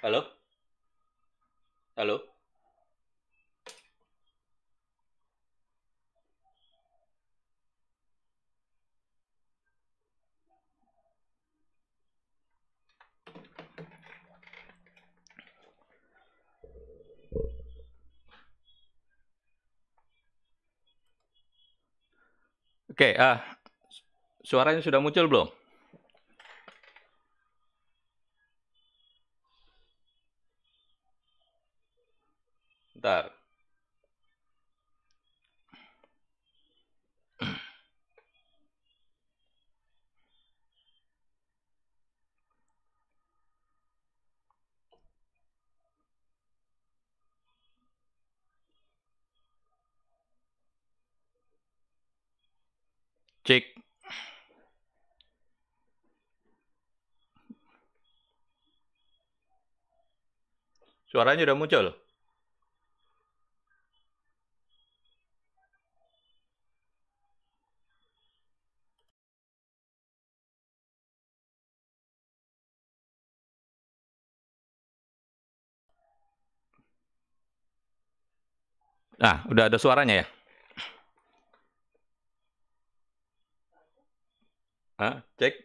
Halo? Halo? Oke, suaranya sudah muncul belum? Bentar. Cek. Suaranya sudah muncul. Nah, udah ada suaranya ya? Cek.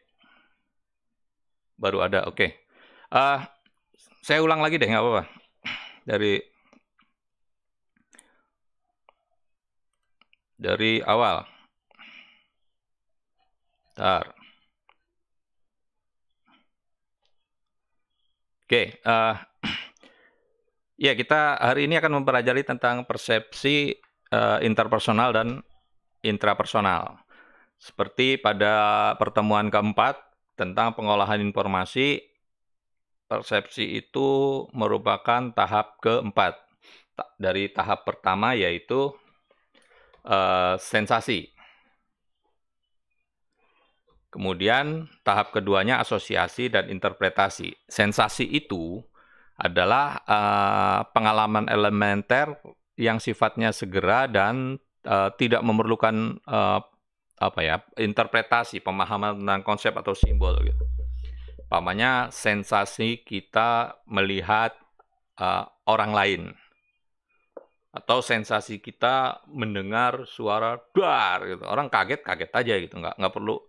Baru ada, oke. Saya ulang lagi deh, nggak apa-apa. Dari awal. Bentar. Oke, ya kita hari ini akan mempelajari tentang persepsi interpersonal dan intrapersonal. Seperti pada pertemuan keempat tentang pengolahan informasi, persepsi itu merupakan tahap keempat. Dari tahap pertama yaitu sensasi. Kemudian tahap keduanya asosiasi dan interpretasi. Sensasi itu adalah pengalaman elementer yang sifatnya segera dan tidak memerlukan interpretasi, pemahaman tentang konsep atau simbol. Gitu. Umpamanya sensasi kita melihat orang lain, atau sensasi kita mendengar suara dar gitu. Orang kaget aja gitu, nggak perlu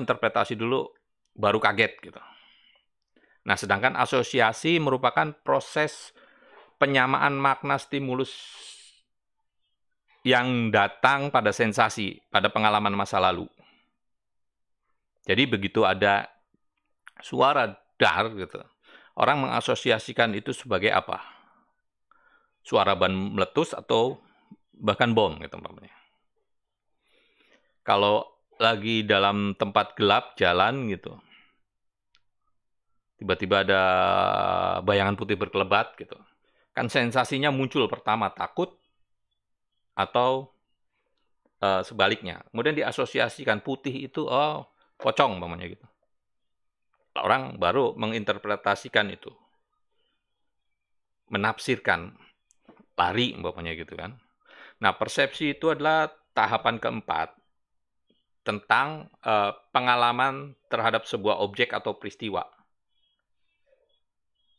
interpretasi dulu baru kaget gitu. Nah, sedangkan asosiasi merupakan proses penyamaan makna stimulus yang datang pada sensasi, pada pengalaman masa lalu. Jadi begitu ada suara dar gitu, orang mengasosiasikan itu sebagai apa? Suara ban meletus atau bahkan bom gitu umpamanya. Kalau lagi dalam tempat gelap jalan gitu, tiba-tiba ada bayangan putih berkelebat gitu, kan sensasinya muncul pertama takut atau sebaliknya. Kemudian diasosiasikan putih itu pocong umpamanya gitu. Orang baru menginterpretasikan itu, menafsirkan lari umpamanya gitu kan. Nah, persepsi itu adalah tahapan keempat tentang pengalaman terhadap sebuah objek atau peristiwa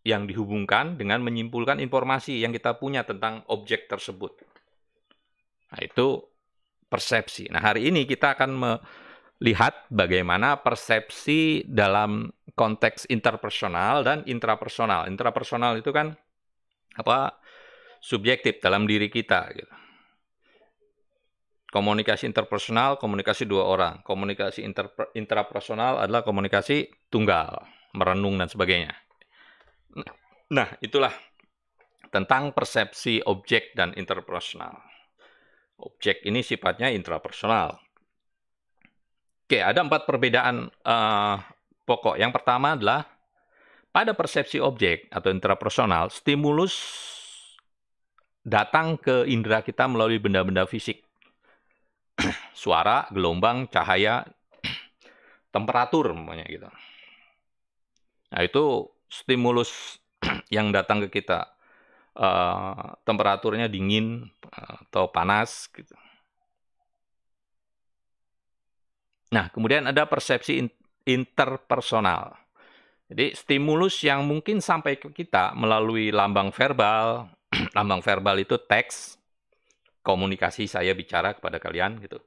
yang dihubungkan dengan menyimpulkan informasi yang kita punya tentang objek tersebut. Nah, itu persepsi. Nah, hari ini kita akan melihat bagaimana persepsi dalam konteks interpersonal dan intrapersonal. Intrapersonal itu kan subjektif dalam diri kita gitu. Komunikasi interpersonal, komunikasi dua orang. Komunikasi intrapersonal adalah komunikasi tunggal, merenung dan sebagainya. Nah, itulah tentang persepsi objek dan interpersonal. Objek ini sifatnya intrapersonal. Oke, ada 4 perbedaan pokok. Yang pertama adalah pada persepsi objek atau intrapersonal, stimulus datang ke indera kita melalui benda-benda fisik. Suara, gelombang, cahaya, temperatur namanya gitu. Nah, itu stimulus yang datang ke kita. Temperaturnya dingin atau panas gitu. Nah, kemudian ada persepsi interpersonal. Jadi stimulus yang mungkin sampai ke kita melalui lambang verbal, lambang verbal itu teks, komunikasi saya bicara kepada kalian gitu,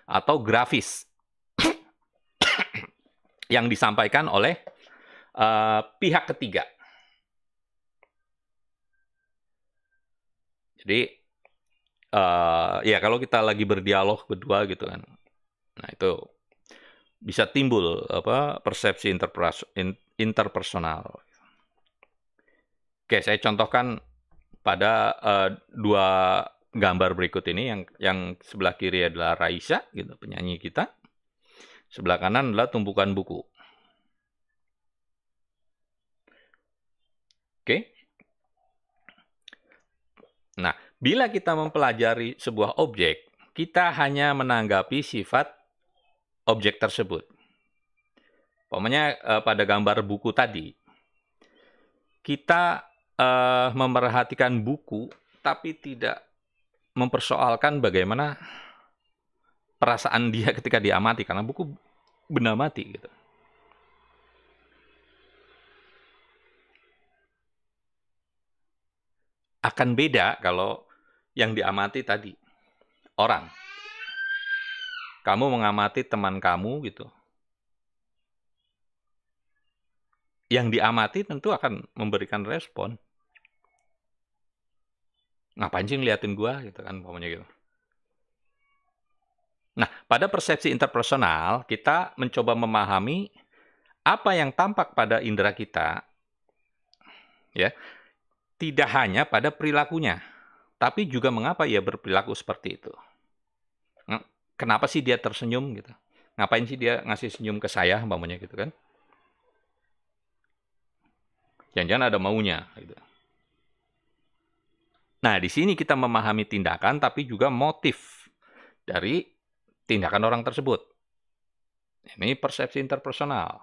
atau grafis yang disampaikan oleh pihak ketiga. Jadi ya kalau kita lagi berdialog berdua gitu kan, nah itu bisa timbul persepsi interpersonal. Oke, saya contohkan pada dua gambar berikut ini, yang sebelah kiri adalah Raisa, gitu, penyanyi kita. Sebelah kanan adalah tumpukan buku. Oke. Nah, bila kita mempelajari sebuah objek, kita hanya menanggapi sifat objek tersebut. Umpamanya pada gambar buku tadi, kita memerhatikan buku, tapi tidak mempersoalkan bagaimana perasaan dia ketika diamati, karena buku benda mati gitu. Akan beda kalau yang diamati tadi orang. Kamu mengamati teman kamu gitu. Yang diamati tentu akan memberikan respon. Ngapain sih ngeliatin gua gitu kan, umpamanya gitu. Nah, pada persepsi interpersonal, kita mencoba memahami apa yang tampak pada indera kita, ya, tidak hanya pada perilakunya, tapi juga mengapa ia berperilaku seperti itu. Kenapa sih dia tersenyum gitu? Ngapain sih dia ngasih senyum ke saya, umpamanya gitu kan? Jangan-jangan ada maunya gitu. Nah, di sini kita memahami tindakan, tapi juga motif dari tindakan orang tersebut. Ini persepsi interpersonal.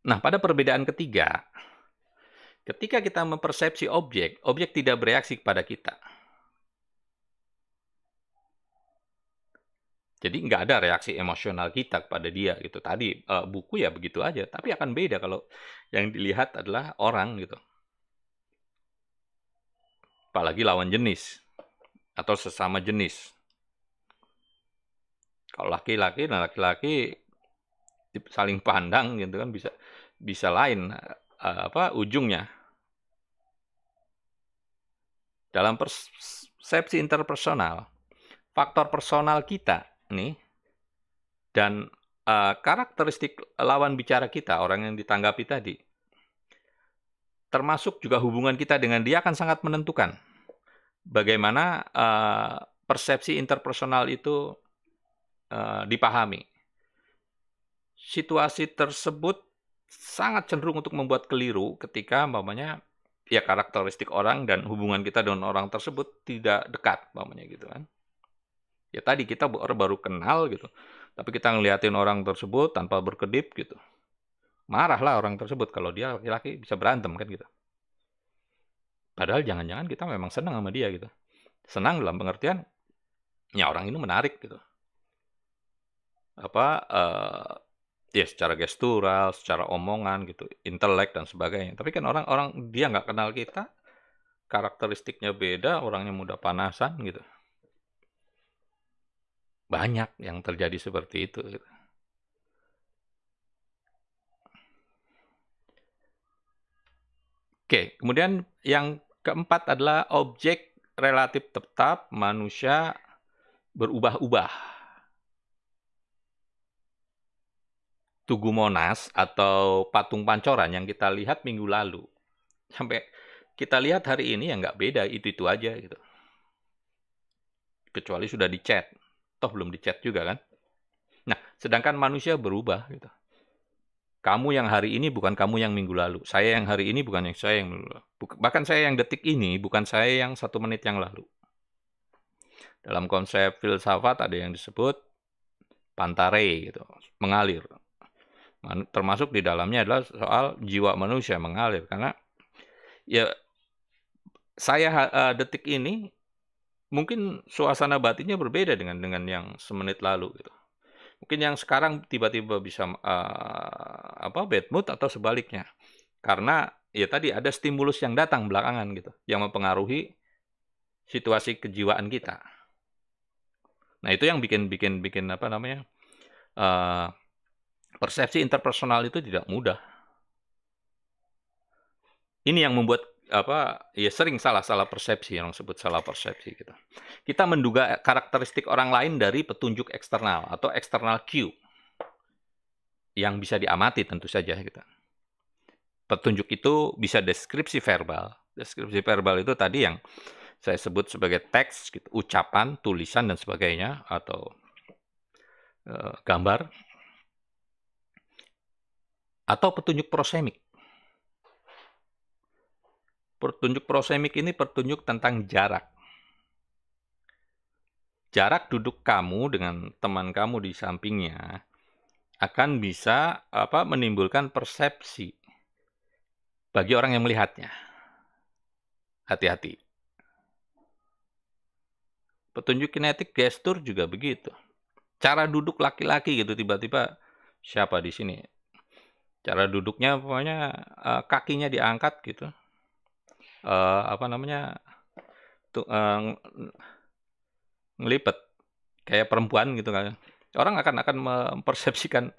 Nah, pada perbedaan ketiga, ketika kita mempersepsi objek, objek tidak bereaksi kepada kita. Jadi nggak ada reaksi emosional kita kepada dia gitu. Tadi buku ya begitu aja, tapi akan beda kalau yang dilihat adalah orang gitu. Apalagi lawan jenis atau sesama jenis. Kalau laki-laki dan laki-laki saling pandang gitu kan, bisa lain ujungnya. Dalam persepsi interpersonal, faktor personal kita nih dan karakteristik lawan bicara kita, orang yang ditanggapi tadi, termasuk juga hubungan kita dengan dia akan sangat menentukan bagaimana persepsi interpersonal itu dipahami. Situasi tersebut sangat cenderung untuk membuat keliru ketika umpamanya ya karakteristik orang dan hubungan kita dengan orang tersebut tidak dekat, umpamanya gitu kan. Ya tadi kita baru kenal gitu, tapi kita ngeliatin orang tersebut tanpa berkedip gitu. Marahlah orang tersebut kalau dia laki-laki, bisa berantem kan gitu. Padahal jangan-jangan kita memang senang sama dia gitu. Senang dalam pengertian ya orang ini menarik gitu. Ya secara gestural, secara omongan gitu, intelek dan sebagainya. Tapi kan orang dia nggak kenal kita, karakteristiknya beda, orangnya mudah panasan gitu. Banyak yang terjadi seperti itu. Gitu. Oke, kemudian yang keempat adalah objek relatif tetap, manusia berubah-ubah. Tugu Monas atau patung Pancoran yang kita lihat minggu lalu, sampai kita lihat hari ini ya nggak beda, itu aja gitu. Kecuali sudah dicat, toh belum dicat juga kan. Nah, sedangkan manusia berubah gitu. Kamu yang hari ini bukan kamu yang minggu lalu. Saya yang hari ini bukan yang saya yang minggu lalu. Bahkan saya yang detik ini bukan saya yang 1 menit yang lalu. Dalam konsep filsafat ada yang disebut pantare gitu, mengalir. Termasuk di dalamnya adalah soal jiwa manusia mengalir. Karena ya saya detik ini mungkin suasana batinnya berbeda dengan yang semenit lalu gitu. Mungkin yang sekarang tiba-tiba bisa, bad mood atau sebaliknya. Karena ya tadi ada stimulus yang datang belakangan gitu, yang mempengaruhi situasi kejiwaan kita. Nah, itu yang bikin persepsi interpersonal itu tidak mudah. Ini yang membuat ya sering salah persepsi, yang disebut salah persepsi gitu. Kita menduga karakteristik orang lain dari petunjuk eksternal atau external cue yang bisa diamati tentu saja gitu. Petunjuk itu bisa deskripsi verbal. Deskripsi verbal itu tadi yang saya sebut sebagai teks, gitu, ucapan, tulisan dan sebagainya, atau gambar, atau petunjuk prosemik. Petunjuk prosemik ini petunjuk tentang jarak. Jarak duduk kamu dengan teman kamu di sampingnya akan bisa menimbulkan persepsi bagi orang yang melihatnya. Hati-hati. Petunjuk kinetik gestur juga begitu. Cara duduk laki-laki gitu, tiba-tiba siapa di sini? Cara duduknya pokoknya kakinya diangkat gitu. Ngelipet kayak perempuan gitu kan. Orang akan mempersepsikan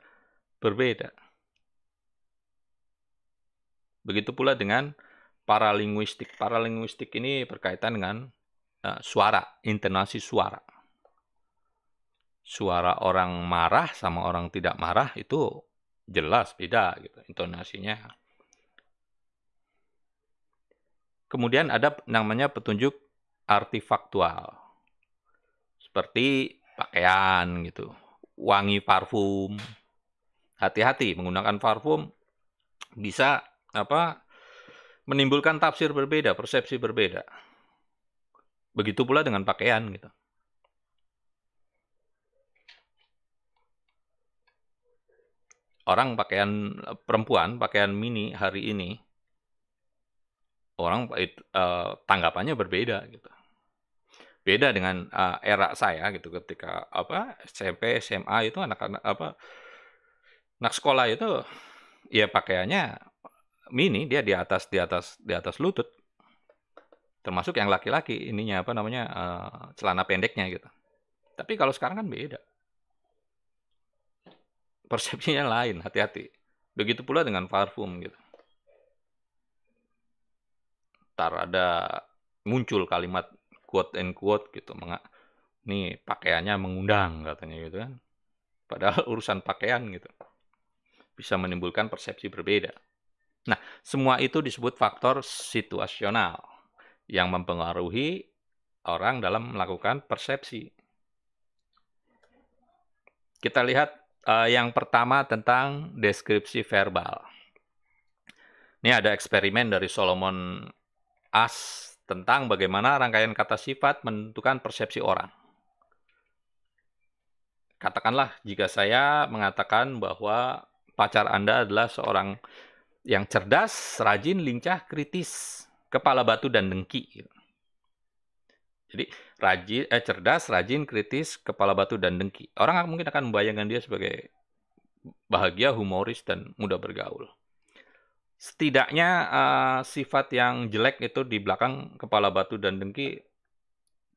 berbeda. Begitu pula dengan paralinguistik. Paralinguistik ini berkaitan dengan suara, intonasi suara. Suara orang marah sama orang tidak marah itu jelas beda gitu intonasinya. Kemudian ada namanya petunjuk artifaktual. Seperti pakaian gitu, wangi parfum. Hati-hati menggunakan parfum bisa menimbulkan tafsir berbeda, persepsi berbeda. Begitu pula dengan pakaian gitu. Orang perempuan pakaian mini hari ini, orang tanggapannya berbeda gitu. Beda dengan era saya gitu, ketika SMP, SMA itu anak-anak anak sekolah itu ya pakaiannya mini, dia di atas lutut. Termasuk yang laki-laki ininya celana pendeknya gitu. Tapi kalau sekarang kan beda. Persepsinya lain, hati-hati. Begitu pula dengan parfum gitu. Ntar ada muncul kalimat quote and quote gitu, nih pakaiannya mengundang katanya gitu kan. Padahal urusan pakaian gitu bisa menimbulkan persepsi berbeda. Nah, semua itu disebut faktor situasional yang mempengaruhi orang dalam melakukan persepsi. Kita lihat yang pertama tentang deskripsi verbal. Ini ada eksperimen dari Solomon Asch tentang bagaimana rangkaian kata sifat menentukan persepsi orang. Katakanlah jika saya mengatakan bahwa pacar Anda adalah seorang yang cerdas, rajin, lincah, kritis, kepala batu dan dengki. Jadi cerdas, rajin, kritis, kepala batu dan dengki. Orang mungkin akan membayangkan dia sebagai bahagia, humoris, dan mudah bergaul. Setidaknya sifat yang jelek itu di belakang kepala batu dan dengki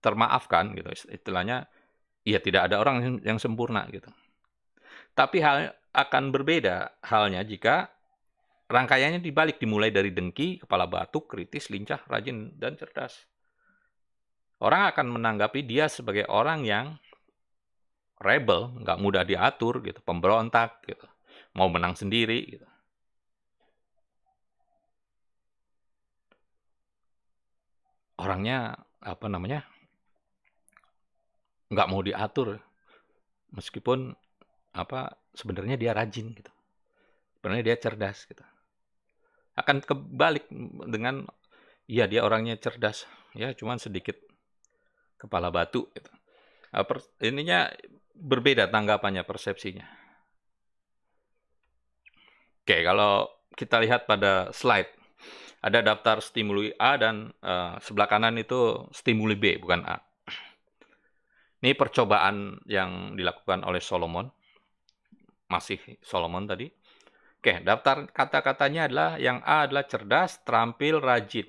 termaafkan gitu. Istilahnya ya tidak ada orang yang sempurna gitu. Tapi hal akan berbeda halnya jika rangkaiannya dibalik, dimulai dari dengki, kepala batu, kritis, lincah, rajin, dan cerdas. Orang akan menanggapi dia sebagai orang yang rebel, nggak mudah diatur gitu, pemberontak gitu, mau menang sendiri gitu. Orangnya nggak mau diatur, meskipun sebenarnya dia rajin gitu, sebenarnya dia cerdas gitu. Akan kebalik dengan ya dia orangnya cerdas, ya cuman sedikit kepala batu gitu. Ininya berbeda tanggapannya, persepsinya. Oke, kalau kita lihat pada slide, ada daftar stimuli A dan sebelah kanan itu stimuli B, bukan A. Ini percobaan yang dilakukan oleh Solomon, masih Solomon tadi. Oke, daftar kata-katanya adalah yang A adalah cerdas, terampil, rajin.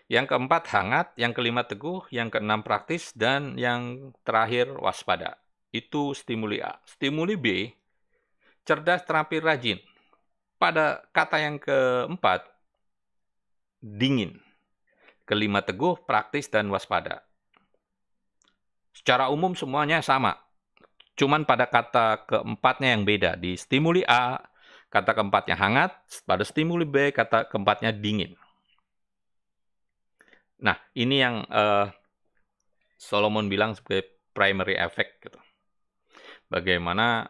Yang keempat hangat, yang kelima teguh, yang keenam praktis, dan yang terakhir waspada. Itu stimuli A. Stimuli B, cerdas, terampil, rajin. Pada kata yang keempat, dingin. Kelima teguh, praktis, dan waspada. Secara umum semuanya sama. Cuman pada kata keempatnya yang beda. Di stimuli A, kata keempatnya hangat. Pada stimuli B, kata keempatnya dingin. Nah, ini yang Solomon bilang sebagai primary effect. Gitu. Bagaimana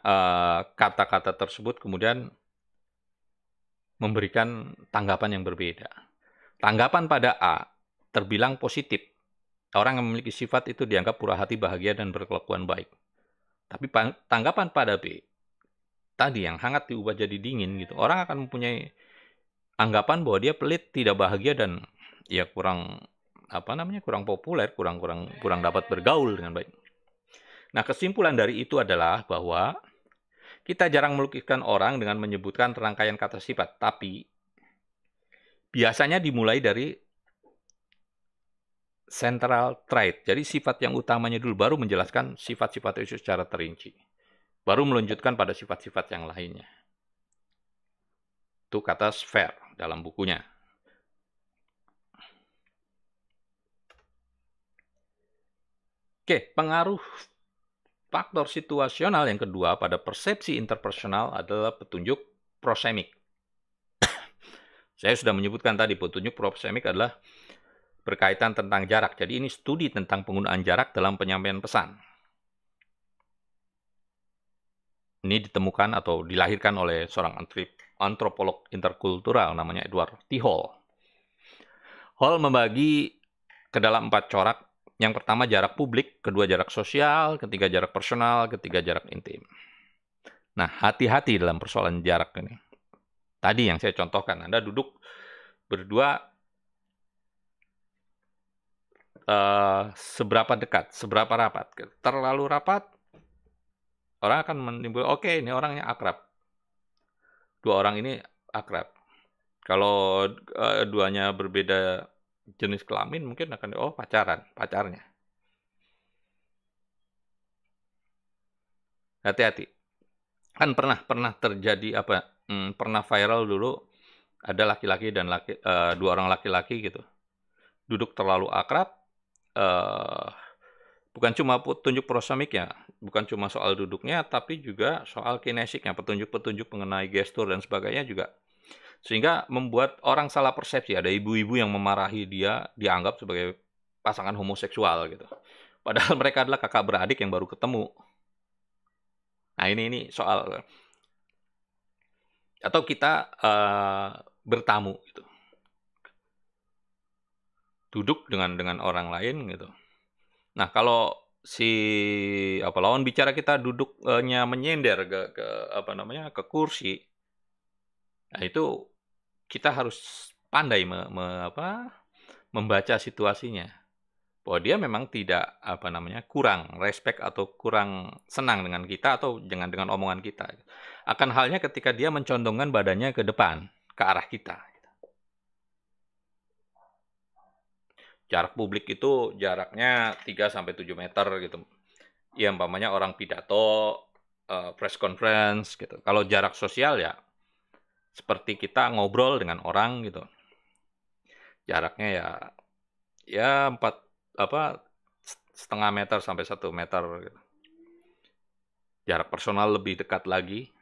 kata-kata tersebut kemudian memberikan tanggapan yang berbeda. Tanggapan pada A terbilang positif. Orang yang memiliki sifat itu dianggap purah hati, bahagia, dan berkelakuan baik. Tapi tanggapan pada B, tadi yang hangat diubah jadi dingin gitu. Orang akan mempunyai anggapan bahwa dia pelit, tidak bahagia, dan ya kurang populer, kurang dapat bergaul dengan baik. Nah, kesimpulan dari itu adalah bahwa kita jarang melukiskan orang dengan menyebutkan rangkaian kata sifat, tapi biasanya dimulai dari central trait. Jadi sifat yang utamanya dulu, baru menjelaskan sifat-sifat itu secara terinci. Baru melanjutkan pada sifat-sifat yang lainnya. Itu kata Sphere dalam bukunya. Oke, pengaruh faktor situasional yang kedua pada persepsi interpersonal adalah petunjuk prosemik. Saya sudah menyebutkan tadi, petunjuk prosemik adalah berkaitan tentang jarak. Jadi ini studi tentang penggunaan jarak dalam penyampaian pesan. Ini ditemukan atau dilahirkan oleh seorang antropolog interkultural namanya Edward T. Hall. Hall membagi ke dalam 4 corak. Yang pertama jarak publik, kedua jarak sosial, ketiga jarak personal, ketiga jarak intim. Nah, hati-hati dalam persoalan jarak ini. Tadi yang saya contohkan, Anda duduk berdua seberapa dekat, seberapa rapat. Terlalu rapat, orang akan menimbul, oke, ini orangnya akrab. Dua orang ini akrab. Kalau duanya berbeda jenis kelamin, mungkin akan, pacarnya. Hati-hati. Kan pernah terjadi pernah viral dulu, ada laki-laki dan dua orang laki-laki gitu. Duduk terlalu akrab, bukan cuma petunjuk prosemiknya, bukan cuma soal duduknya, tapi juga soal kinesiknya, petunjuk-petunjuk mengenai gestur dan sebagainya juga. Sehingga membuat orang salah persepsi. Ada ibu-ibu yang memarahi dia, dianggap sebagai pasangan homoseksual gitu. Padahal mereka adalah kakak beradik yang baru ketemu. Nah ini soal. Atau kita bertamu gitu. Duduk dengan orang lain gitu. Nah, kalau si lawan bicara kita duduknya menyender ke kursi. Nah, itu kita harus pandai membaca situasinya. Bahwa dia memang tidak kurang respect atau kurang senang dengan kita atau dengan omongan kita. Akan halnya ketika dia mencondongkan badannya ke depan, ke arah kita. Jarak publik itu jaraknya 3-7 meter gitu. Ya umpamanya orang pidato, press conference gitu. Kalau jarak sosial ya seperti kita ngobrol dengan orang gitu. Jaraknya ya 0,5 meter sampai 1 meter gitu. Jarak personal lebih dekat lagi.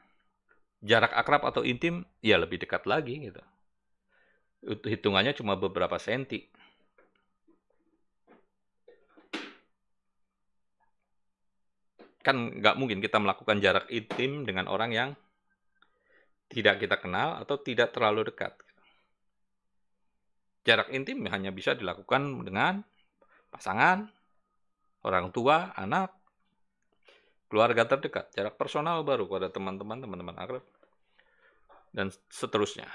Jarak akrab atau intim ya lebih dekat lagi gitu. Hitungannya cuma beberapa senti. Kan nggak mungkin kita melakukan jarak intim dengan orang yang tidak kita kenal atau tidak terlalu dekat. Jarak intim hanya bisa dilakukan dengan pasangan, orang tua, anak, keluarga terdekat. Jarak personal baru pada teman-teman akrab, dan seterusnya.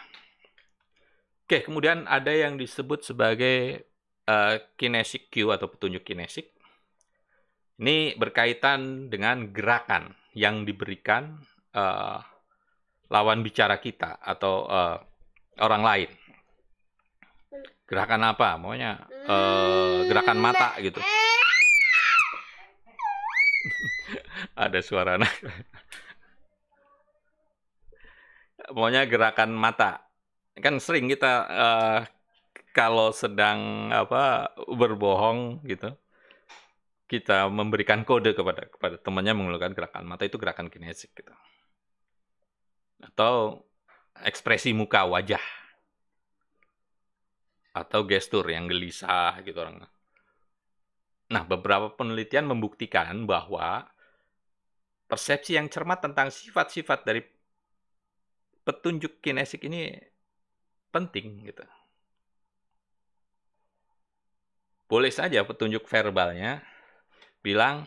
Oke, kemudian ada yang disebut sebagai kinetic cue atau petunjuk kinesik. Ini berkaitan dengan gerakan yang diberikan lawan bicara kita atau orang lain. Gerakan apa? Maunya gerakan mata gitu. Ada suara anak. Maunya gerakan mata. Kan sering kita kalau sedang berbohong gitu, kita memberikan kode kepada temannya menggunakan gerakan mata, itu gerakan kinesik gitu. Atau ekspresi muka wajah. Atau gestur yang gelisah gitu orang. Nah, beberapa penelitian membuktikan bahwa persepsi yang cermat tentang sifat-sifat dari petunjuk kinesik ini penting gitu. Boleh saja petunjuk verbalnya bilang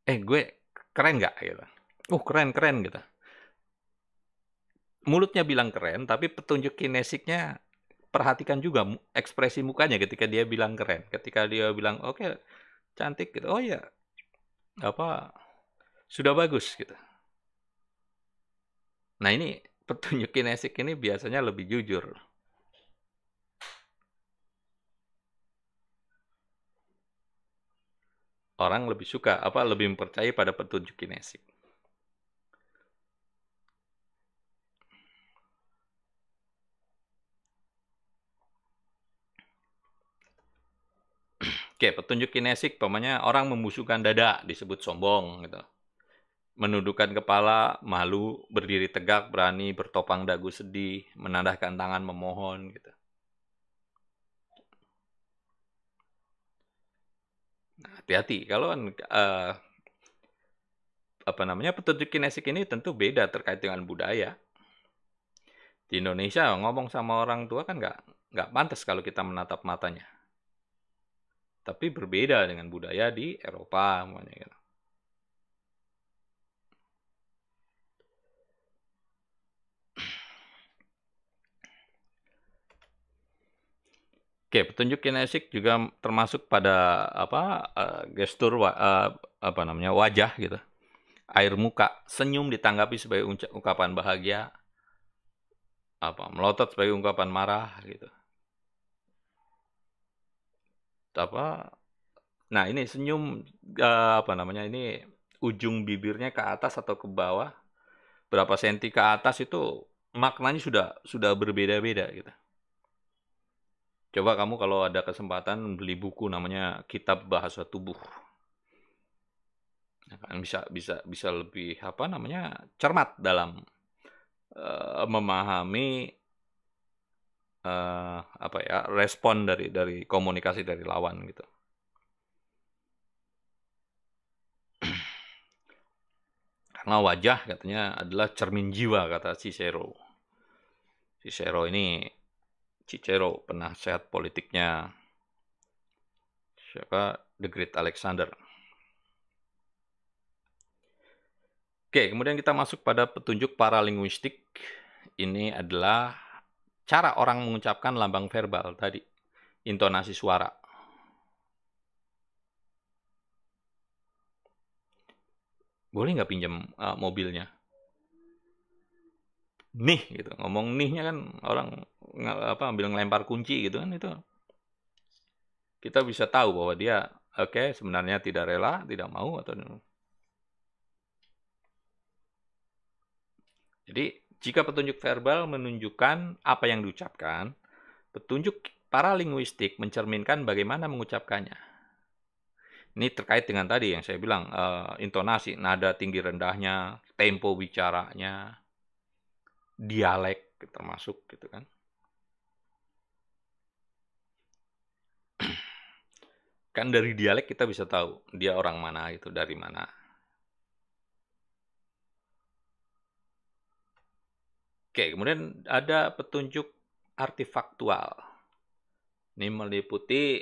gue keren nggak gitu. Keren gitu. Mulutnya bilang keren, tapi petunjuk kinesiknya perhatikan juga ekspresi mukanya ketika dia bilang keren. Ketika dia bilang oke, cantik gitu. Oh ya, sudah bagus gitu. Nah, ini petunjuk kinesik ini biasanya lebih jujur. Orang lebih suka lebih mempercayai pada petunjuk kinesik. Oke, petunjuk kinesik pamannya orang membusukkan dada disebut sombong gitu. Menundukkan kepala, malu, berdiri tegak, berani, bertopang dagu sedih, menandahkan tangan memohon gitu. Nah, hati-hati kalau petunjuk kinesik ini tentu beda terkait dengan budaya. Di Indonesia ngomong sama orang tua kan nggak pantas kalau kita menatap matanya. Tapi berbeda dengan budaya di Eropa, gitu. Oke, petunjuk kinesik juga termasuk pada gestur wajah gitu. Air muka, senyum ditanggapi sebagai ungkapan bahagia, melotot sebagai ungkapan marah gitu. Nah, ini senyum ini ujung bibirnya ke atas atau ke bawah, berapa senti ke atas itu maknanya sudah berbeda-beda gitu. Coba kamu kalau ada kesempatan beli buku namanya Kitab Bahasa Tubuh. Nah, kan bisa lebih cermat dalam memahami respon dari komunikasi dari lawan gitu. Karena wajah katanya adalah cermin jiwa kata Cicero. Cicero penasehat politiknya The Great Alexander. Oke, kemudian kita masuk pada petunjuk paralinguistik. Ini adalah cara orang mengucapkan lambang verbal tadi, intonasi suara. Boleh nggak pinjam mobilnya? Nih, gitu. Ngomong nihnya kan orang ambil ngelempar kunci gitu kan, itu kita bisa tahu bahwa dia sebenarnya tidak rela, tidak mau atau. Jadi jika petunjuk verbal menunjukkan apa yang diucapkan, petunjuk paralinguistik mencerminkan bagaimana mengucapkannya. Ini terkait dengan tadi yang saya bilang, intonasi, nada tinggi rendahnya, tempo bicaranya, dialek termasuk gitu kan. Kan dari dialek kita bisa tahu dia orang mana itu, dari mana. Oke, kemudian ada petunjuk artifaktual. Ini meliputi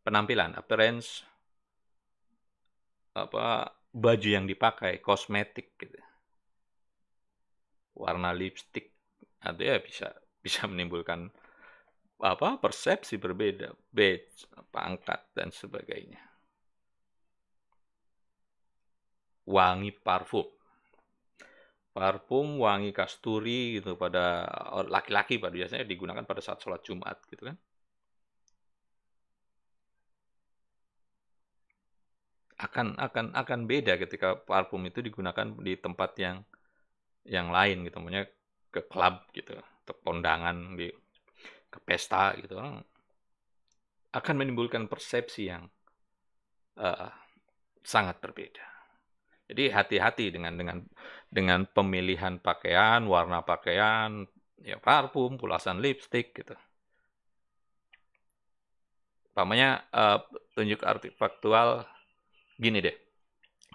penampilan, appearance, baju yang dipakai, kosmetik gitu. Warna lipstik, ada ya bisa menimbulkan persepsi berbeda, badge, pangkat dan sebagainya. Wangi parfum. Parfum wangi kasturi gitu pada laki-laki pada biasanya digunakan pada saat sholat Jumat gitu kan. Akan beda ketika parfum itu digunakan di tempat yang lain gitu, maksudnya ke klub gitu, atau kondangan ke pesta gitu, akan menimbulkan persepsi yang uh, sangat berbeda. Jadi hati-hati dengan pemilihan pakaian, warna pakaian, ya parfum, pulasan lipstik gitu. Umpamanya tunjuk artifaktual gini deh.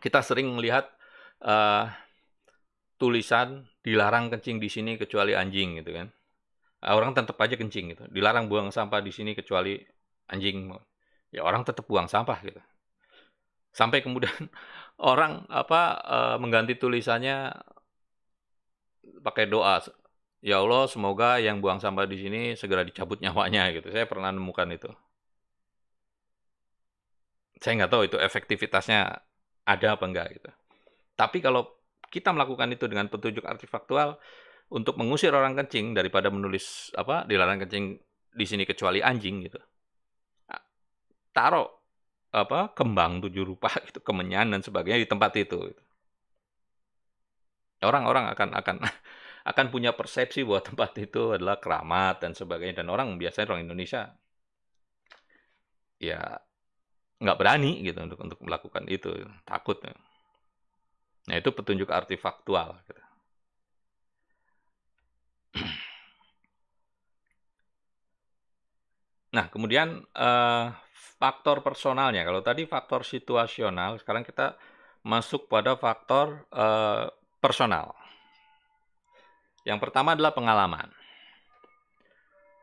Kita sering melihat tulisan dilarang kencing di sini kecuali anjing gitu kan. Orang tetap aja kencing gitu. Dilarang buang sampah di sini kecuali anjing. Ya orang tetap buang sampah gitu. Sampai kemudian orang mengganti tulisannya pakai doa. Ya Allah, semoga yang buang sampah di sini segera dicabut nyawanya gitu. Saya pernah nemukan itu. Saya nggak tahu itu efektivitasnya ada apa enggak gitu. Tapi kalau kita melakukan itu dengan petunjuk artifaktual untuk mengusir orang kencing daripada menulis dilarang kencing di sini kecuali anjing gitu. Taruh kembang 7 rupa gitu, kemenyan dan sebagainya di tempat itu. Gitu. Orang-orang akan punya persepsi bahwa tempat itu adalah keramat dan sebagainya, dan biasanya orang Indonesia ya nggak berani gitu untuk melakukan itu, takut. Nah, itu petunjuk artifaktual gitu. Nah, kemudian faktor personalnya. Kalau tadi faktor situasional, sekarang kita masuk pada faktor personal. Yang pertama adalah pengalaman.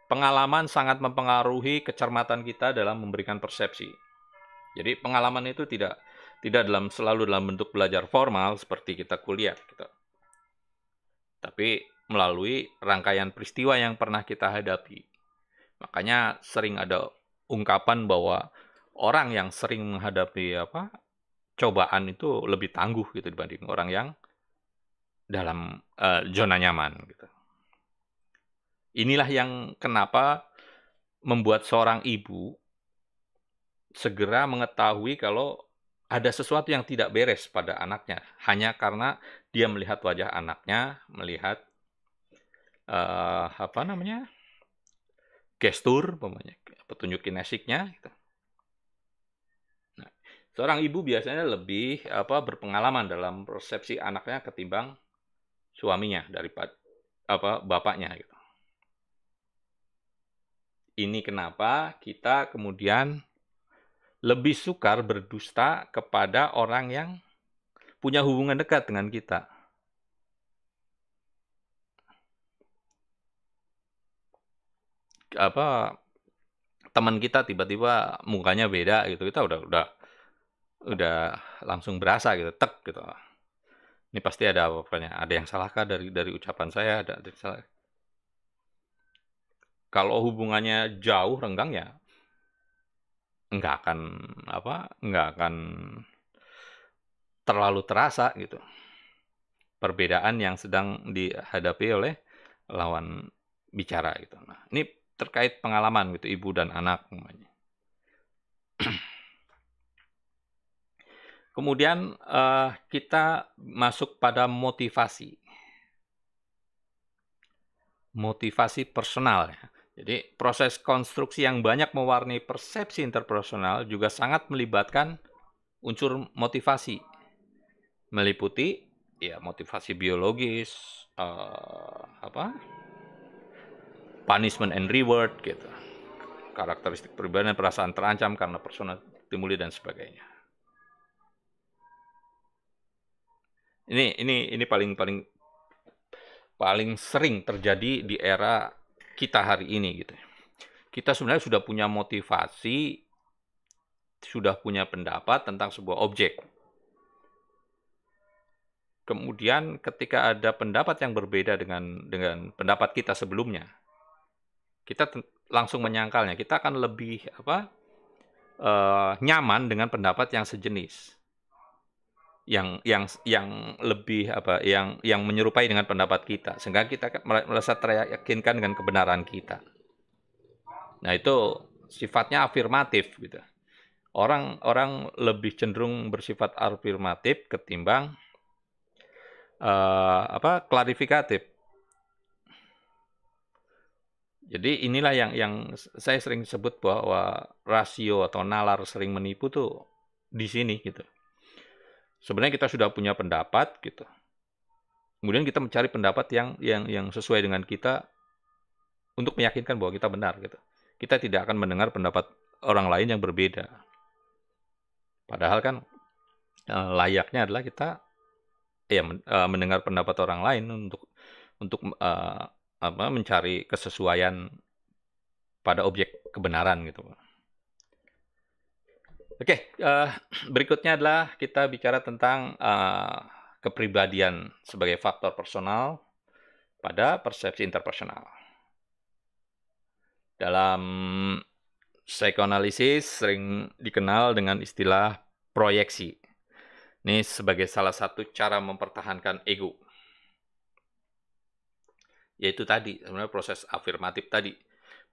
Pengalaman sangat mempengaruhi kecermatan kita dalam memberikan persepsi. Jadi pengalaman itu tidak selalu dalam bentuk belajar formal seperti kita kuliah, gitu. Tapi melalui rangkaian peristiwa yang pernah kita hadapi. Makanya sering ada ungkapan bahwa orang yang sering menghadapi cobaan itu lebih tangguh gitu dibanding orang yang dalam zona nyaman gitu. Inilah yang kenapa membuat seorang ibu segera mengetahui kalau ada sesuatu yang tidak beres pada anaknya hanya karena dia melihat wajah anaknya, melihat gestur, petunjuk kinesiknya. Gitu. Nah, seorang ibu biasanya lebih berpengalaman dalam persepsi anaknya ketimbang suaminya daripada bapaknya. Gitu. Ini kenapa kita kemudian lebih sukar berdusta kepada orang yang punya hubungan dekat dengan kita. Teman kita tiba-tiba mukanya beda gitu, kita udah langsung berasa gitu, tek gitu. Ini pasti ada apa-apanya, ada yang salahkah dari ucapan saya, ada yang salah. Kalau hubungannya jauh renggang ya nggak akan terlalu terasa gitu. Perbedaan yang sedang dihadapi oleh lawan bicara gitu. Nah, ini terkait pengalaman gitu ibu dan anak namanya. Kemudian kita masuk pada motivasi. Motivasi personal ya. Jadi proses konstruksi yang banyak mewarnai persepsi interpersonal juga sangat melibatkan unsur motivasi. Meliputi ya motivasi biologis, punishment and reward gitu. Karakteristik pribadi, perasaan terancam karena personal stimuli dan sebagainya. Ini paling sering terjadi di era kita hari ini gitu. Kita sebenarnya sudah punya motivasi, sudah punya pendapat tentang sebuah objek. Kemudian ketika ada pendapat yang berbeda dengan pendapat kita sebelumnya, kita langsung menyangkalnya. Kita akan lebih nyaman dengan pendapat yang sejenis, yang lebih yang menyerupai dengan pendapat kita, sehingga kita merasa teryakinkan dengan kebenaran kita. Nah, itu sifatnya afirmatif gitu. Orang lebih cenderung bersifat afirmatif ketimbang klarifikatif. Jadi inilah yang saya sering sebut bahwa rasio atau nalar sering menipu tuh di sini gitu. Sebenarnya kita sudah punya pendapat gitu. Kemudian kita mencari pendapat yang sesuai dengan kita untuk meyakinkan bahwa kita benar gitu. Kita tidak akan mendengar pendapat orang lain yang berbeda. Padahal kan layaknya adalah kita mendengar pendapat orang lain untuk mencari kesesuaian pada objek kebenaran gitu. Oke, berikutnya adalah kita bicara tentang kepribadian sebagai faktor personal pada persepsi interpersonal. Dalam psikoanalisis sering dikenal dengan istilah proyeksi. Ini sebagai salah satu cara mempertahankan ego. Yaitu tadi, sebenarnya proses afirmatif tadi.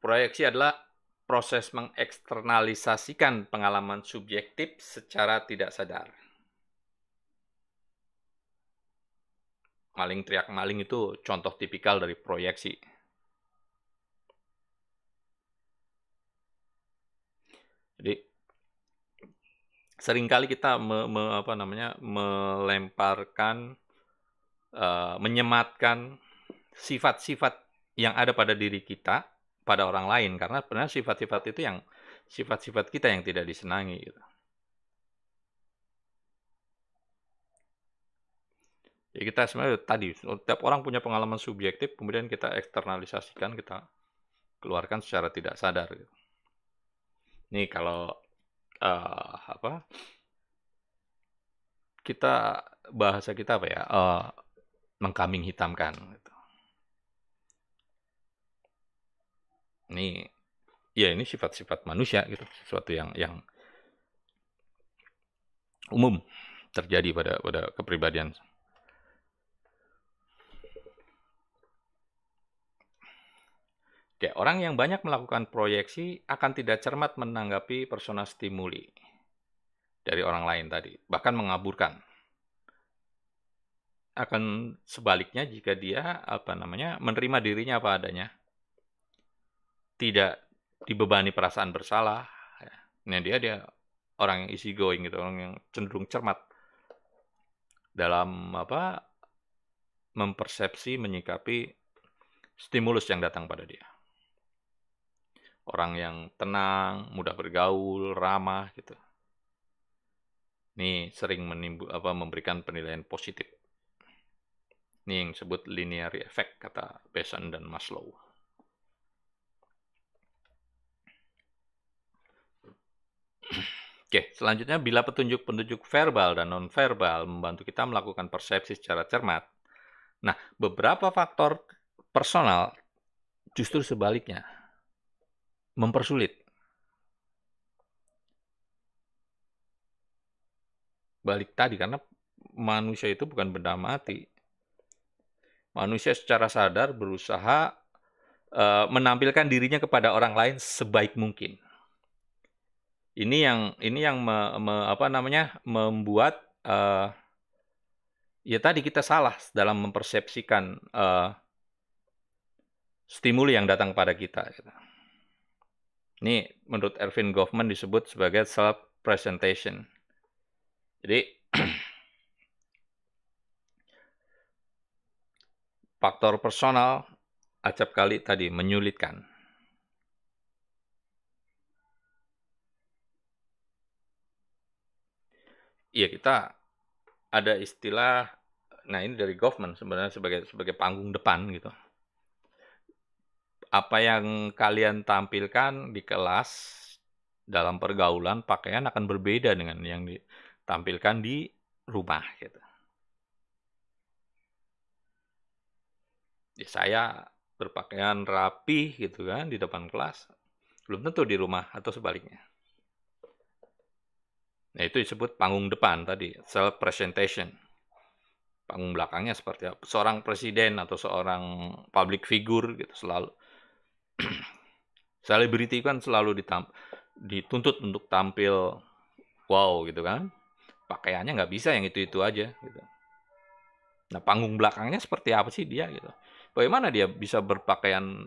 Proyeksi adalah proses mengeksternalisasikan pengalaman subjektif secara tidak sadar. Maling teriak maling itu contoh tipikal dari proyeksi. Jadi seringkali kita melemparkan, menyematkan sifat-sifat yang ada pada diri kita pada orang lain, karena sebenarnya sifat-sifat itu yang sifat-sifat kita yang tidak disenangi gitu. Jadi kita sebenarnya tadi setiap orang punya pengalaman subjektif, kemudian kita eksternalisasikan, kita keluarkan secara tidak sadar gitu. Nih kalau kita bahasa kita mengkambing hitamkan gitu. Ini sifat-sifat manusia gitu, sesuatu yang umum terjadi pada kepribadian. Oke, orang yang banyak melakukan proyeksi akan tidak cermat menanggapi persona stimuli dari orang lain tadi, bahkan mengaburkan. Akan sebaliknya jika dia menerima dirinya apa adanya, tidak dibebani perasaan bersalah. Nah, dia orang yang easy going gitu, orang yang cenderung cermat dalam mempersepsi, menyikapi stimulus yang datang pada dia. Orang yang tenang, mudah bergaul, ramah gitu. Ini sering memberikan penilaian positif. Ini yang disebut linear effect, kata Besant dan Maslow. Oke, selanjutnya bila petunjuk-petunjuk verbal dan non-verbal membantu kita melakukan persepsi secara cermat. Nah, beberapa faktor personal justru sebaliknya mempersulit. Balik tadi, karena manusia itu bukan benda mati. Manusia secara sadar berusaha menampilkan dirinya kepada orang lain sebaik mungkin. Ini yang membuat tadi kita salah dalam mempersepsikan stimuli yang datang pada kita. Ini menurut Erving Goffman disebut sebagai self-presentation. Jadi faktor personal acap kali tadi menyulitkan. Iya, kita ada istilah, nah ini dari Goffman sebenarnya sebagai panggung depan gitu. Apa yang kalian tampilkan di kelas dalam pergaulan, pakaian akan berbeda dengan yang ditampilkan di rumah gitu. Ya, saya berpakaian rapi gitu kan di depan kelas, belum tentu di rumah atau sebaliknya. Nah, itu disebut panggung depan tadi, self presentation. Panggung belakangnya seperti apa? Seorang presiden atau seorang public figure gitu selalu selebriti kan selalu dituntut untuk tampil wow gitu kan. Pakaiannya nggak bisa yang itu-itu aja gitu. Nah, panggung belakangnya seperti apa sih dia gitu. Bagaimana dia bisa berpakaian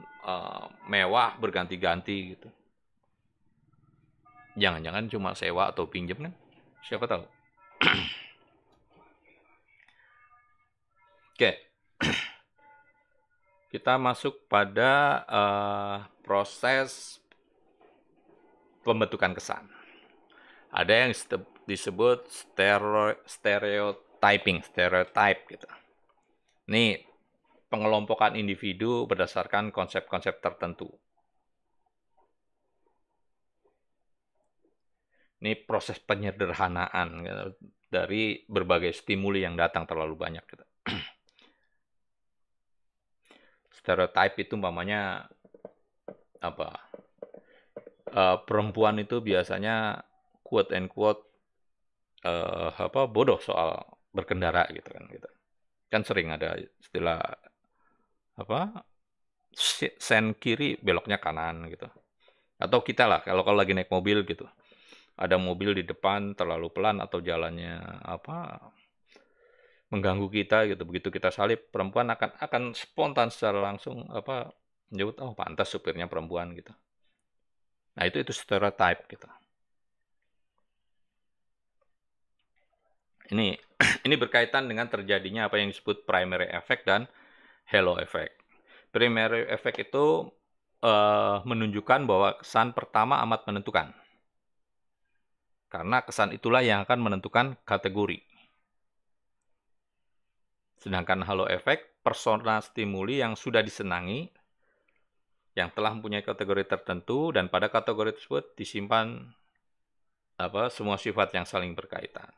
mewah berganti-ganti gitu. Jangan-jangan cuma sewa atau pinjam kan? Siapa tahu. Oke. Kita masuk pada proses pembentukan kesan. Ada yang disebut stereotype gitu. Ini pengelompokan individu berdasarkan konsep-konsep tertentu. Ini proses penyederhanaan gitu, dari berbagai stimuli yang datang terlalu banyak. Gitu. Stereotype itu umpamanya apa? Perempuan itu biasanya quote and quote bodoh soal berkendara gitu kan. Gitu. Kan sering ada istilah sen kiri beloknya kanan gitu. Atau kita lah kalau lagi naik mobil gitu. Ada mobil di depan terlalu pelan atau jalannya mengganggu kita gitu. Begitu kita salip, perempuan akan spontan secara langsung menyebut pantas supirnya perempuan gitu. Nah, itu stereotype gitu. Ini berkaitan dengan terjadinya apa yang disebut primary effect dan halo effect. Primary effect itu menunjukkan bahwa kesan pertama amat menentukan. Karena kesan itulah yang akan menentukan kategori. Sedangkan halo effect, persona stimuli yang sudah disenangi, yang telah mempunyai kategori tertentu, dan pada kategori tersebut disimpan semua sifat yang saling berkaitan.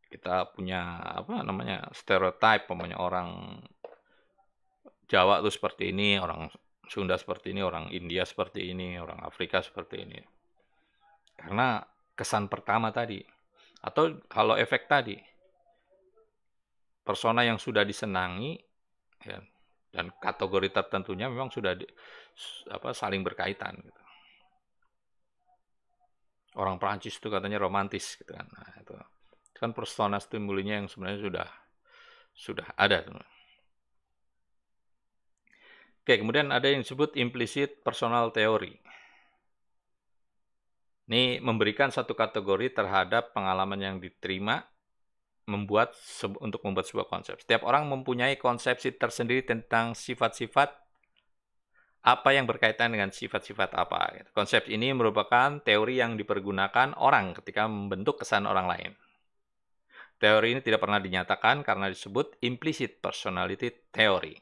Kita punya stereotype, orang Jawa itu seperti ini, orang Sunda seperti ini, orang India seperti ini, orang Afrika seperti ini. Karena kesan pertama tadi, atau halo efek tadi, persona yang sudah disenangi, ya, dan kategori tertentunya memang sudah saling berkaitan. Gitu. Orang Prancis itu katanya romantis, gitu kan. Nah, itu kan persona stimulinya yang sebenarnya sudah ada. Oke, kemudian ada yang disebut implicit personal theory. Ini memberikan satu kategori terhadap pengalaman yang diterima untuk membuat sebuah konsep. Setiap orang mempunyai konsepsi tersendiri tentang sifat-sifat apa yang berkaitan dengan sifat-sifat apa. Konsep ini merupakan teori yang dipergunakan orang ketika membentuk kesan orang lain. Teori ini tidak pernah dinyatakan karena disebut implicit personality theory.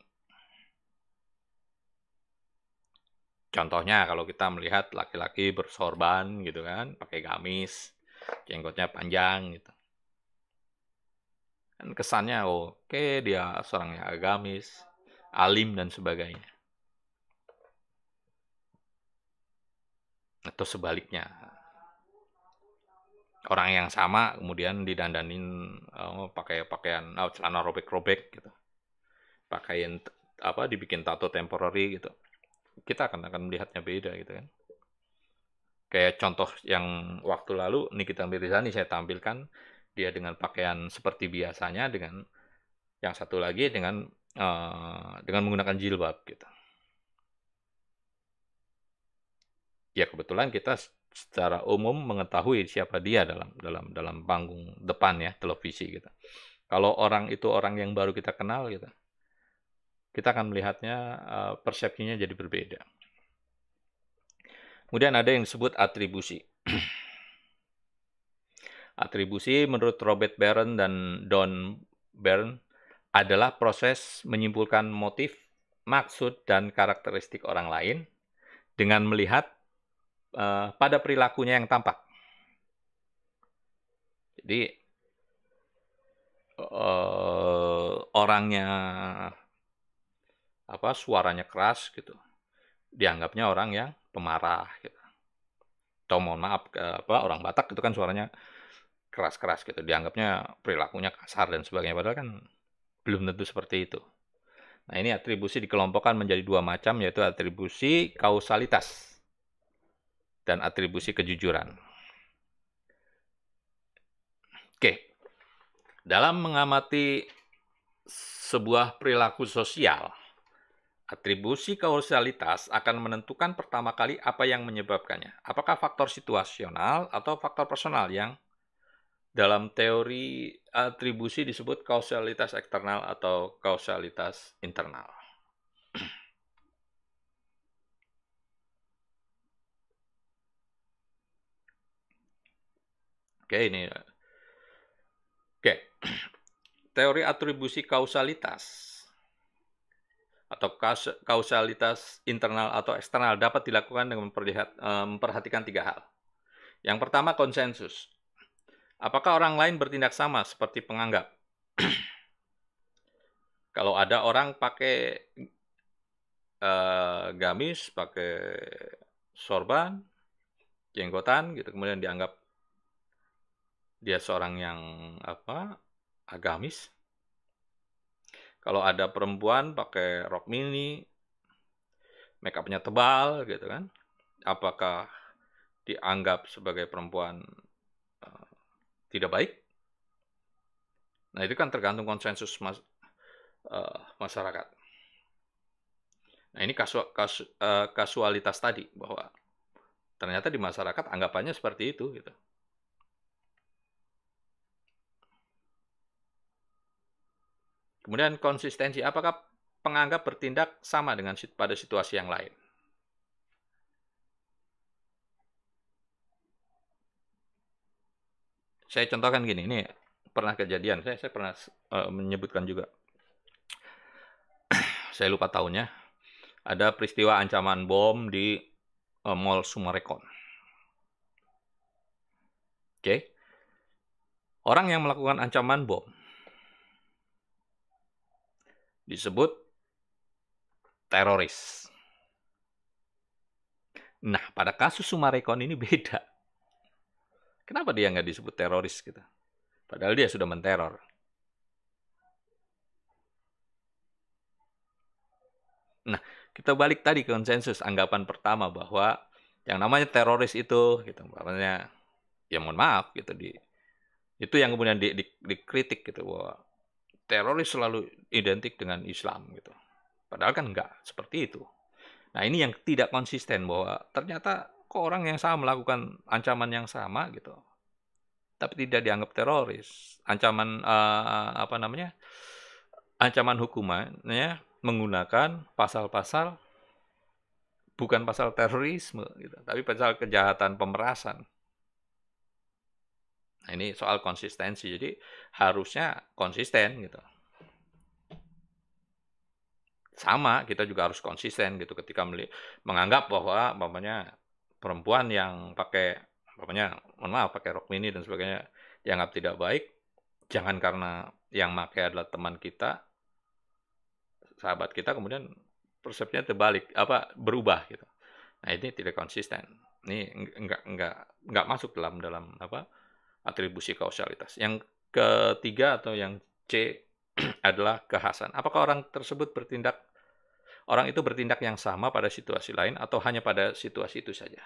Contohnya kalau kita melihat laki-laki bersorban gitu kan, pakai gamis, jenggotnya panjang gitu. Kan kesannya oke, dia seorang yang agamis, alim dan sebagainya. Atau sebaliknya. Orang yang sama kemudian didandanin pakai pakaian celana robek-robek gitu. Pakaian dibikin tato temporary gitu. Kita akan melihatnya beda gitu kan. Kayak contoh yang waktu lalu Nikita Mirzani saya tampilkan, dia dengan pakaian seperti biasanya, dengan yang satu lagi dengan menggunakan jilbab gitu. Ya kebetulan kita secara umum mengetahui siapa dia dalam panggung depan ya televisi gitu. Kalau orang itu orang yang baru kita kenal gitu, kita akan melihatnya persepsinya jadi berbeda. Kemudian ada yang disebut atribusi. Atribusi menurut Robert Barron dan Don Byrne adalah proses menyimpulkan motif, maksud, dan karakteristik orang lain dengan melihat pada perilakunya yang tampak. Jadi orangnya suaranya keras gitu, dianggapnya orang yang pemarah gitu. Atau mohon maaf, orang Batak itu kan suaranya keras-keras gitu, dianggapnya perilakunya kasar dan sebagainya, padahal kan belum tentu seperti itu. Nah, ini atribusi dikelompokkan menjadi dua macam, yaitu atribusi kausalitas dan atribusi kejujuran. Oke, dalam mengamati sebuah perilaku sosial, atribusi kausalitas akan menentukan pertama kali apa yang menyebabkannya. Apakah faktor situasional atau faktor personal yang dalam teori atribusi disebut kausalitas eksternal atau kausalitas internal. Oke, ini. Oke. Teori atribusi kausalitas atau kausalitas internal atau eksternal dapat dilakukan dengan memperhatikan tiga hal. Yang pertama, konsensus. Apakah orang lain bertindak sama seperti penganggap? Kalau ada orang pakai gamis, pakai sorban, jenggotan, gitu, kemudian dianggap dia seorang yang agamis. Kalau ada perempuan pakai rok mini, make up-nya tebal, gitu kan, apakah dianggap sebagai perempuan tidak baik? Nah, itu kan tergantung konsensus masyarakat. Nah, ini kasualitas tadi, bahwa ternyata di masyarakat anggapannya seperti itu, gitu. Kemudian konsistensi, apakah penganggap bertindak sama dengan pada situasi yang lain? Saya contohkan gini, ini pernah kejadian, saya pernah menyebutkan juga. Saya lupa tahunnya. Ada peristiwa ancaman bom di Mall Summarecon. Oke. Orang yang melakukan ancaman bom disebut teroris. Nah, pada kasus Summarecon ini beda. Kenapa dia nggak disebut teroris gitu? Padahal dia sudah menteror. Nah, kita balik tadi ke konsensus anggapan pertama bahwa yang namanya teroris itu, gitu, makanya ya mohon maaf gitu, itu yang kemudian dikritik gitu, bahwa teroris selalu identik dengan Islam gitu. Padahal kan enggak seperti itu. Nah, ini yang tidak konsisten, bahwa ternyata kok orang yang sama melakukan ancaman yang sama gitu, tapi tidak dianggap teroris. Ancaman ancaman hukumannya menggunakan pasal-pasal bukan pasal terorisme gitu, tapi pasal kejahatan pemerasan. Nah, ini soal konsistensi. Jadi harusnya konsisten gitu. Sama, kita juga harus konsisten gitu ketika menganggap bahwa perempuan yang pakai mohon maaf, pakai rok mini dan sebagainya dianggap tidak baik, jangan karena yang pakai adalah teman kita, sahabat kita, kemudian persepsinya terbalik, berubah gitu. Nah, ini tidak konsisten. Ini enggak masuk dalam atribusi kausalitas. Yang ketiga atau yang C adalah kekhasan. Apakah orang itu bertindak yang sama pada situasi lain atau hanya pada situasi itu saja?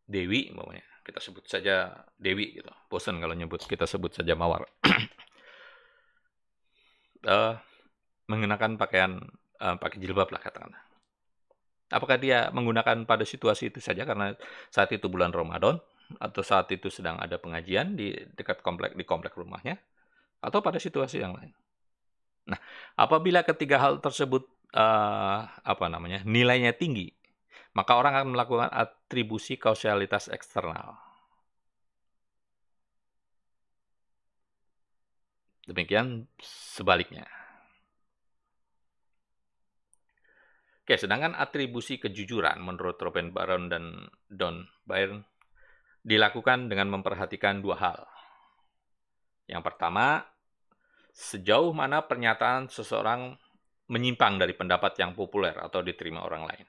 Dewi, umpamanya, kita sebut saja Dewi gitu. Bosan kalau kita sebut saja Mawar. Mengenakan pakai jilbab lah katakanlah. Apakah dia menggunakan pada situasi itu saja karena saat itu bulan Ramadan atau saat itu sedang ada pengajian di komplek rumahnya, atau pada situasi yang lain? Nah, apabila ketiga hal tersebut nilainya tinggi, maka orang akan melakukan atribusi kausalitas eksternal. Demikian sebaliknya. Oke, sedangkan atribusi kejujuran menurut Robin Baron dan Don Byrne dilakukan dengan memperhatikan dua hal. Yang pertama, sejauh mana pernyataan seseorang menyimpang dari pendapat yang populer atau diterima orang lain.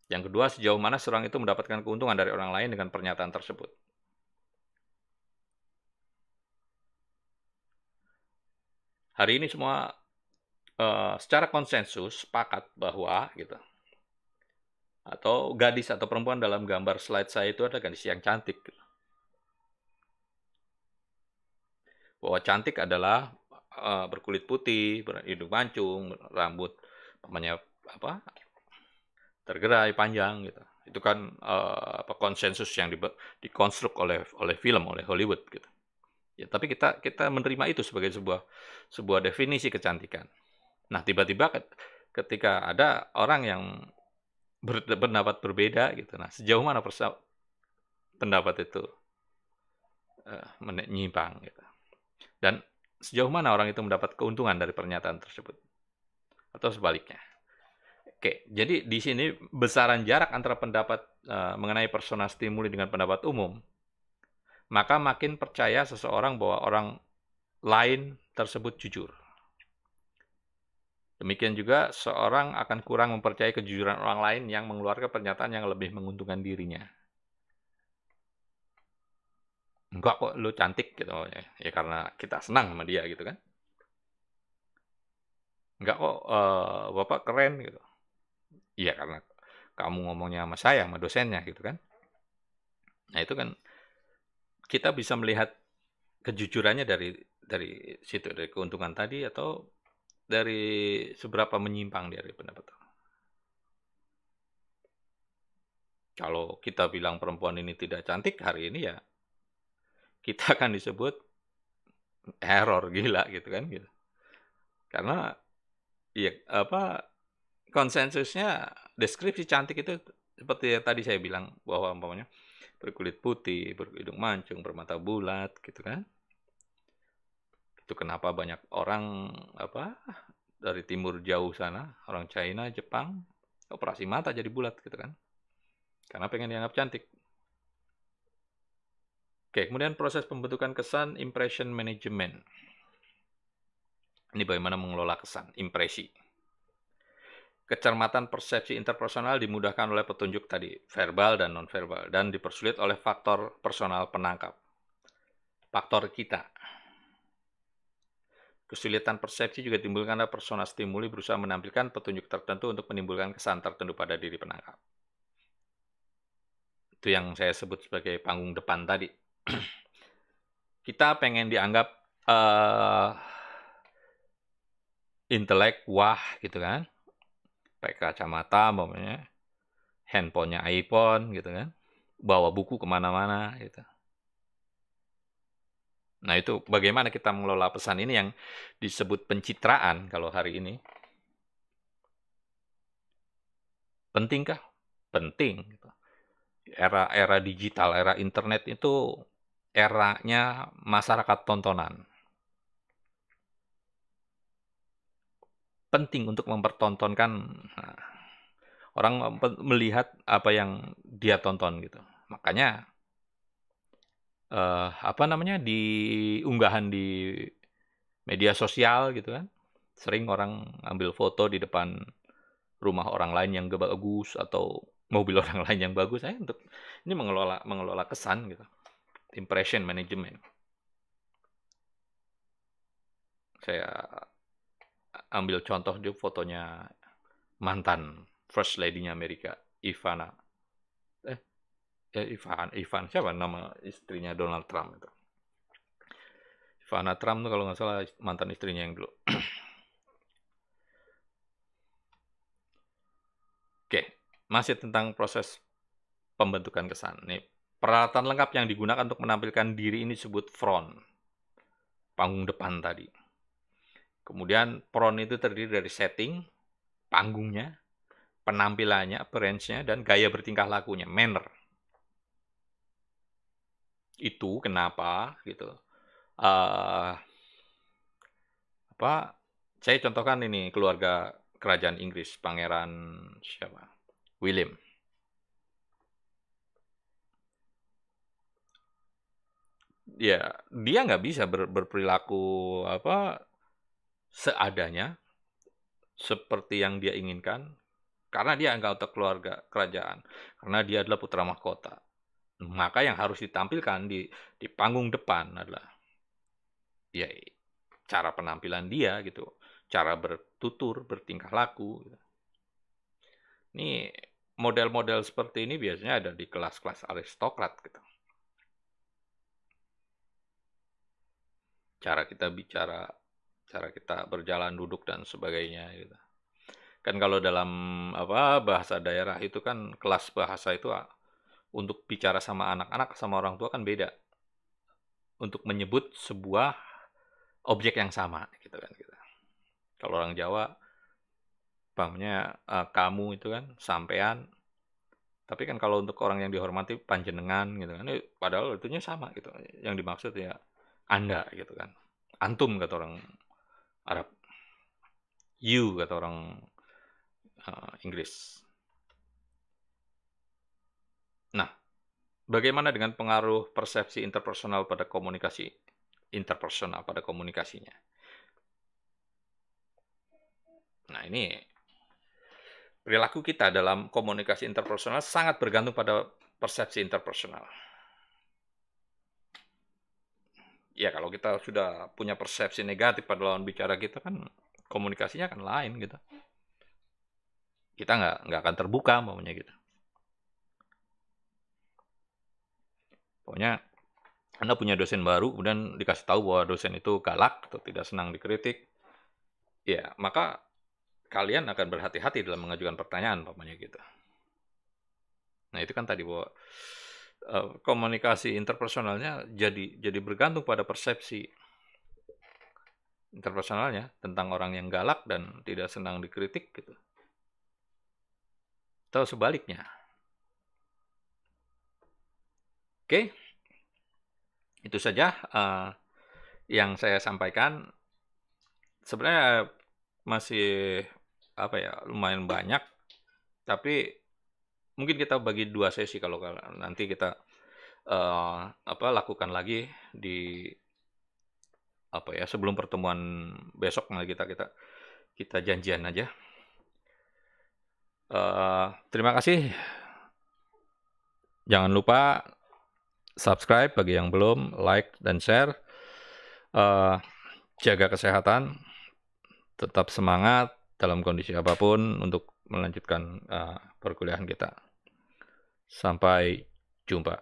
Yang kedua, sejauh mana seorang itu mendapatkan keuntungan dari orang lain dengan pernyataan tersebut. Hari ini semua secara konsensus sepakat bahwa gitu, atau gadis atau perempuan dalam gambar slide saya itu ada gadis yang cantik. Gitu. Bahwa cantik adalah berkulit putih, berhidung mancung, rambut namanya apa? Tergerai panjang gitu. Itu kan konsensus yang dikonstruk oleh film, oleh Hollywood gitu. Ya, tapi kita menerima itu sebagai sebuah definisi kecantikan. Nah, tiba-tiba ketika ada orang yang berpendapat berbeda gitu. Nah, sejauh mana pendapat itu menyimpang gitu. Dan sejauh mana orang itu mendapat keuntungan dari pernyataan tersebut atau sebaliknya. Oke, jadi di sini besaran jarak antara pendapat mengenai persona stimuli dengan pendapat umum, maka makin percaya seseorang bahwa orang lain tersebut jujur. Demikian juga seorang akan kurang mempercayai kejujuran orang lain yang mengeluarkan pernyataan yang lebih menguntungkan dirinya. Enggak kok, lu cantik gitu. Ya karena kita senang sama dia gitu kan. Enggak kok, Bapak keren gitu. Iya karena kamu ngomongnya sama saya, sama dosennya gitu kan. Nah itu kan kita bisa melihat kejujurannya dari situ, dari keuntungan tadi atau dari seberapa menyimpang dari pendapat. Kalau kita bilang perempuan ini tidak cantik hari ini ya kita akan disebut error gila gitu kan gitu. Karena ya apa konsensusnya deskripsi cantik itu seperti yang tadi saya bilang bahwa umpamanya berkulit putih, berhidung mancung, bermata bulat gitu kan. Itu kenapa banyak orang dari timur jauh sana, orang China, Jepang, operasi mata jadi bulat gitu kan. Karena pengen dianggap cantik. Oke, kemudian proses pembentukan kesan, impression management. Ini bagaimana mengelola kesan, impresi. Kecermatan persepsi interpersonal dimudahkan oleh petunjuk tadi, verbal dan nonverbal, dan dipersulit oleh faktor personal penangkap. Faktor kita. Kesulitan persepsi juga timbulkan karena persona stimuli berusaha menampilkan petunjuk tertentu untuk menimbulkan kesan tertentu pada diri penangkap. Itu yang saya sebut sebagai panggung depan tadi. Kita pengen dianggap intelek, wah gitu kan. Pakai kacamata, umpamanya, handphonenya iPhone gitu kan. Bawa buku kemana-mana gitu. Nah itu bagaimana kita mengelola pesan ini yang disebut pencitraan kalau hari ini. Pentingkah? Penting. Gitu. Era digital, era internet itu eranya masyarakat tontonan. Penting untuk mempertontonkan orang melihat apa yang dia tonton gitu. Makanya di unggahan di media sosial gitu kan, sering orang ambil foto di depan rumah orang lain yang bagus atau mobil orang lain yang bagus. Saya untuk ini mengelola kesan gitu, impression management. Saya ambil contoh di fotonya mantan First Lady-nya Amerika, Ivana. Ivan siapa nama istrinya Donald Trump itu? Ivana Trump tuh kalau nggak salah mantan istrinya yang dulu. Oke, masih tentang proses pembentukan kesan. Nih, peralatan lengkap yang digunakan untuk menampilkan diri ini disebut front. Panggung depan tadi. Kemudian front itu terdiri dari setting, panggungnya, penampilannya, appearance-nya, dan gaya bertingkah lakunya, manner. Itu kenapa gitu. Saya contohkan ini keluarga kerajaan Inggris, Pangeran siapa? William. ya dia nggak bisa berperilaku seadanya seperti yang dia inginkan karena dia anggota keluarga kerajaan, karena dia adalah putra mahkota. Maka yang harus ditampilkan di panggung depan adalah ya cara penampilan dia gitu, cara bertutur, bertingkah laku. Gitu. Ini model-model seperti ini biasanya ada di kelas-kelas aristokrat gitu. Cara kita bicara, cara kita berjalan, duduk dan sebagainya gitu. Kan kalau dalam bahasa daerah itu kan kelas bahasa itu untuk bicara sama anak-anak sama orang tua kan beda. Untuk menyebut sebuah objek yang sama gitu kan gitu. Kalau orang Jawa umpamanya kamu itu kan sampean. Tapi kan kalau untuk orang yang dihormati panjenengan gitu kan, padahal itunya sama gitu. Yang dimaksud ya Anda gitu kan. Antum kata orang Arab. You kata orang Inggris. Nah, bagaimana dengan pengaruh persepsi interpersonal pada komunikasi interpersonal pada komunikasinya? Nah, ini perilaku kita dalam komunikasi interpersonal sangat bergantung pada persepsi interpersonal. Ya, kalau kita sudah punya persepsi negatif pada lawan bicara kita kan komunikasinya akan lain gitu. Kita nggak akan terbuka maunya gitu. Pokoknya Anda punya dosen baru, kemudian dikasih tahu bahwa dosen itu galak atau tidak senang dikritik, ya maka kalian akan berhati-hati dalam mengajukan pertanyaan, umpamanya gitu. Nah itu kan tadi bahwa komunikasi interpersonalnya jadi bergantung pada persepsi interpersonalnya tentang orang yang galak dan tidak senang dikritik gitu. Atau sebaliknya. Oke, itu saja yang saya sampaikan. Sebenarnya masih lumayan banyak, tapi mungkin kita bagi 2 sesi kalau nanti kita lakukan lagi di sebelum pertemuan besok. Nah, kita janjian aja. Terima kasih. Jangan lupa subscribe bagi yang belum, like dan share. Jaga kesehatan, tetap semangat dalam kondisi apapun untuk melanjutkan perkuliahan kita. Sampai jumpa.